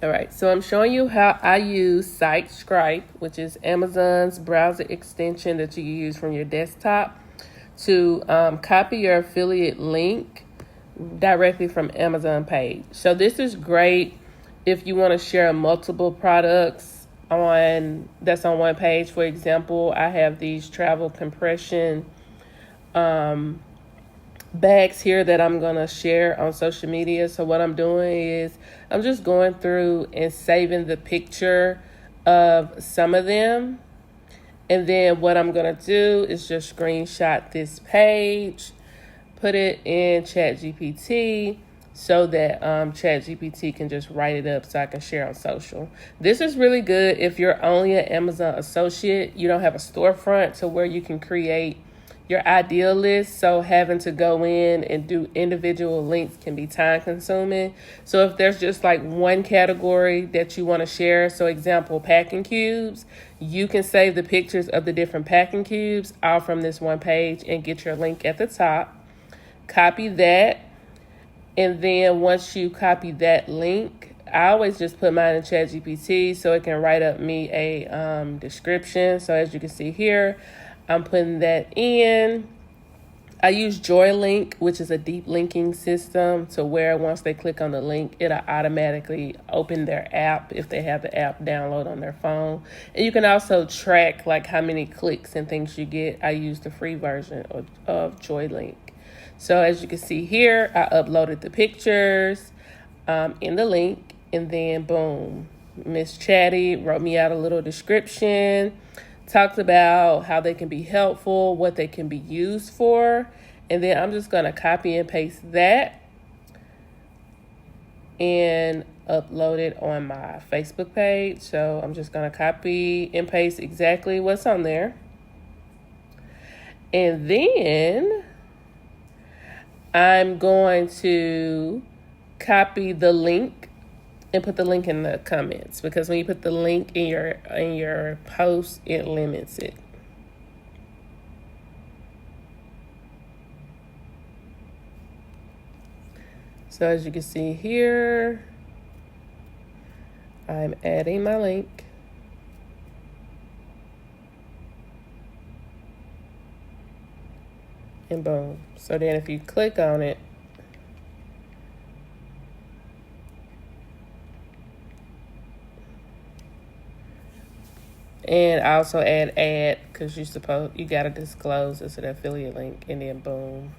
All right, so I'm showing you how I use SiteStripe, which is Amazon's browser extension that you use from your desktop to copy your affiliate link directly from Amazon page. So this is great if you want to share multiple products that's on one page. For example, I have these travel compression bags here that I'm going to share on social media. So what I'm doing is I'm just going through and saving the picture of some of them. And then what I'm going to do is just screenshot this page, put it in ChatGPT so that ChatGPT can just write it up so I can share on social. This is really good if you're only an Amazon associate. You don't have a storefront to where you can create your ideal list, so having to go in and do individual links can be time consuming. So if there's just like one category that you want to share, so example, packing cubes, you can save the pictures of the different packing cubes all from this one page and get your link at the top. Copy that, and then once you copy that link, I always just put mine in ChatGPT so it can write up me a description. So as you can see here, I'm putting that in. I use JoyLink, which is a deep linking system to where once they click on the link, it'll automatically open their app if they have the app download on their phone. And you can also track like how many clicks and things you get. I use the free version of JoyLink. So as you can see here, I uploaded the pictures in the link, and then boom, Miss Chatty wrote me out a little description, talked about how they can be helpful, what they can be used for, and then I'm just going to copy and paste that and upload it on my Facebook page. So I'm just going to copy and paste exactly what's on there. And then I'm going to copy the link and put the link in the comments, because when you put the link in your post, it limits it. So as you can see here, I'm adding my link. And boom. So then if you click on it, and I also add because you gotta disclose it's an affiliate link, and then boom,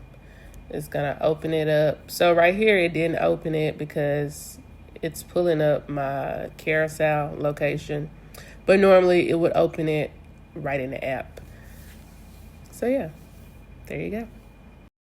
it's gonna open it up. So right here it didn't open it because it's pulling up my carousel location, but normally it would open it right in the app. So yeah, there you go.